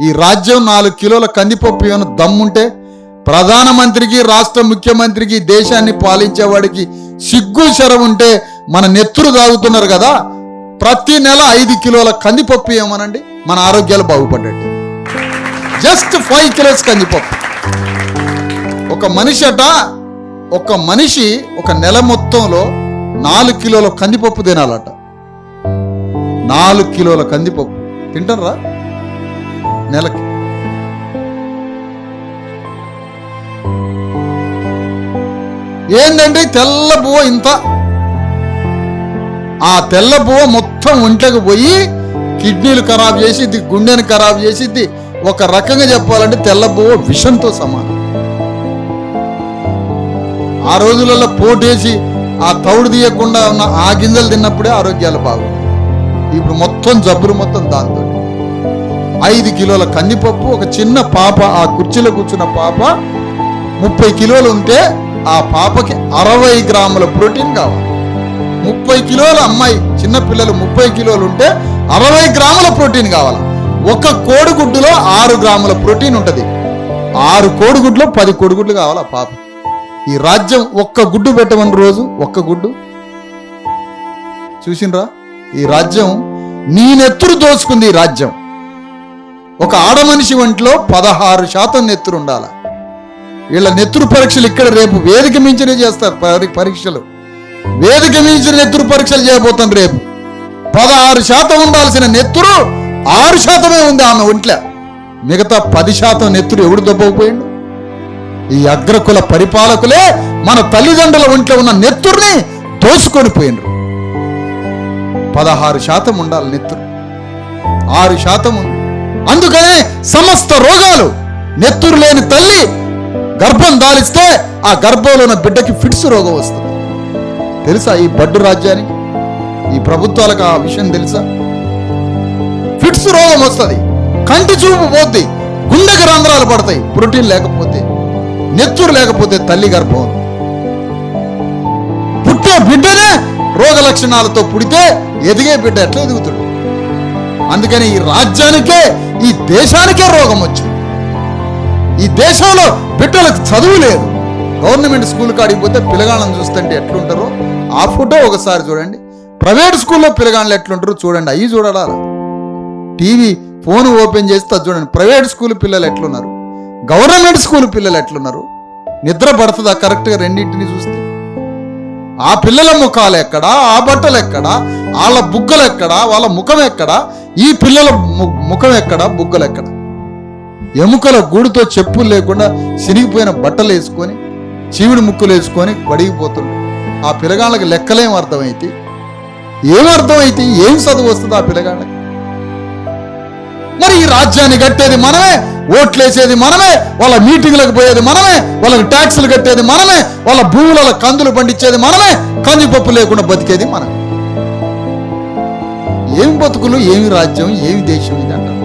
ఈ రాజ్యం 4 కిలోల కందిపప్పు ఏమైనా దమ్ముంటే ప్రధానమంత్రికి, రాష్ట్ర ముఖ్యమంత్రికి, దేశాన్ని పాలించేవాడికి సిగ్గు శరం ఉంటే మన నెత్తురు తాగుతున్నారు కదా, ప్రతి నెల 5 కిలోల కందిపప్పు ఏమనండి, మన ఆరోగ్యాలు బాగుపడ్డట్టు. జస్ట్ 5 కిలోస్ కందిపప్పు. ఒక మనిషి ఒక నెల మొత్తంలో 4 కిలోల కందిపప్పు తినాలట. 4 కిలోల కందిపప్పు తింటారా నెలకి? ఏందండి తెల్ల బువ్వ ఇంత. ఆ తెల్ల బువ్వ మొత్తం ఒంట్లోకి పోయి కిడ్నీలు ఖరాబ్ చేసిద్ది, గుండెని ఖరాబ్ చేసిద్ది. ఒక రకంగా చెప్పాలంటే తెల్ల బువ్వ విషంతో సమానం. ఆ రోజులలో పోటేసి ఆ తౌడు తీయకుండా ఉన్న ఆ గింజలు తిన్నప్పుడే ఆరోగ్యాలు బాగుంది. ఇప్పుడు మొత్తం జబ్బులు మొత్తం దాంతో. 5 కిలోల కందిపప్పు. ఒక చిన్న పాప, ఆ కుర్చీలో కూర్చున్న పాప 30 కిలోలు ఉంటే ఆ పాపకి 60 గ్రాముల ప్రోటీన్ కావాలి. 30 కిలోల అమ్మాయి, చిన్న పిల్లలు 30 కిలోలు ఉంటే 60 గ్రాముల ప్రోటీన్ కావాలి. ఒక కోడిగుడ్డులో 6 గ్రాముల ప్రోటీన్ ఉంటుంది. 6 కోడిగుడ్లో 10 కోడిగుడ్లు కావాలి ఆ పాప. ఈ రాజ్యం ఒక్క గుడ్డు పెట్టమని రోజు, ఒక్క గుడ్డు చూసినరా? ఈ రాజ్యం నీ నెత్తురు దోచుకుంది. ఈ రాజ్యం ఒక ఆడమనిషి ఒంట్లో 16% నెత్తురు ఉండాలి. వీళ్ళ నెత్తురు పరీక్షలు ఇక్కడ రేపు వేదిక మించినే చేస్తారు. పరీక్షలు వేదిక మించిన నెత్తురు పరీక్షలు చేయబోతాను రేపు. 16% ఉండాల్సిన నెత్తురు 6% ఉంది ఆమె ఒంట్లో. మిగతా 10% నెత్తురు ఎవడు దొబ్బకపోయిండు? ఈ అగ్రకుల పరిపాలకులే మన తల్లిదండ్రుల ఒంట్లో ఉన్న నెత్తుర్ని దోసుకొని పోయిండ్రు. 16% ఉండాలి నెత్తురు, 6% ఉంది. అందుకనే సమస్త రోగాలు. నెత్తురు లేని తల్లి గర్భం దాలిస్తే ఆ గర్భంలో ఉన్న బిడ్డకి ఫిట్స్ రోగం వస్తుంది. తెలుసా ఈ బడ్డు రాజ్యానికి, ఈ ప్రభుత్వాలకు ఆ విషయం తెలుసా? ఫిట్స్ రోగం వస్తుంది, కంటి చూపు పోద్ది, గుండెకి రంధ్రాలు పడతాయి. ప్రోటీన్ లేకపోతే, నెత్తురు లేకపోతే తల్లి గర్భం. పుట్టే బిడ్డనే రోగ లక్షణాలతో పుడితే ఎదిగే బిడ్డ ఎట్లా ఎదుగుతాడు? అందుకని ఈ రాజ్యానికే, ఈ దేశానికే రోగం వచ్చింది. ఈ దేశంలో బిడ్డలకు చదువు లేదు. గవర్నమెంట్ స్కూల్ కాడికి పోతే పిల్లగాళ్ళని చూస్తుంటే ఎట్లుంటారో ఆ ఫోటో ఒకసారి చూడండి. ప్రైవేట్ స్కూల్లో పిల్లగాళ్ళు ఎట్లుంటారో చూడండి, అవి చూడాలా? టీవీ ఫోన్ ఓపెన్ చేస్తే చూడండి, ప్రైవేట్ స్కూల్ పిల్లలు ఎట్లున్నారు, గవర్నమెంట్ స్కూల్ పిల్లలు ఎట్లున్నారు. నిద్ర పడుతుందా కరెక్ట్గా రెండింటిని చూస్తే? ఆ పిల్లల ముఖాలు ఎక్కడా, ఆ బట్టలు ఎక్కడా, వాళ్ళ బుగ్గలు ఎక్కడా, వాళ్ళ ముఖం ఎక్కడా, ఈ పిల్లల ముఖం ఎక్కడా, బుగ్గలు ఎక్కడా? ఎముకల గూడుతో చెప్పులు లేకుండా సినిగిపోయిన బట్టలు వేసుకొని, చీవిడి ముక్కులు వేసుకొని బడిగిపోతుండ్రు. ఆ పిల్లగాళ్ళకి లెక్కలేం అర్థమైతే, ఏమర్థమైతే, ఏం చదువు వస్తుంది ఆ పిల్లగాళ్ళకి? మరి ఈ రాజ్యాన్ని కట్టేది మనమే, ఓట్లేసేది మనమే, వాళ్ళ మీటింగ్లకు పోయేది మనమే, వాళ్ళకి ట్యాక్సులు కట్టేది మనమే, వాళ్ళ భూములలో కందులు పండించేది మనమే, కందిపప్పు లేకుండా బతికేది మనమే. ఏమి బతుకులు, ఏమి రాజ్యం, ఏమి దేశం ఇది అంటారు.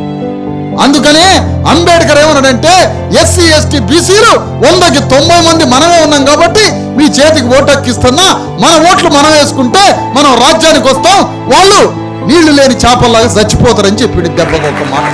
అందుకనే అంబేద్కర్ ఏమన్నాడంటే, ఎస్సీ ఎస్టీ బీసీలు 100కి 90 మంది మనమే ఉన్నాం కాబట్టి మీ చేతికి ఓటు హక్కిస్తున్నా, మన ఓట్లు మనం వేసుకుంటే మనం రాజ్యానికి వస్తాం, వాళ్ళు నీళ్లు లేని చేపల్లాగా చచ్చిపోతారని చెప్పిండు దెబ్బకు ఒక మాట.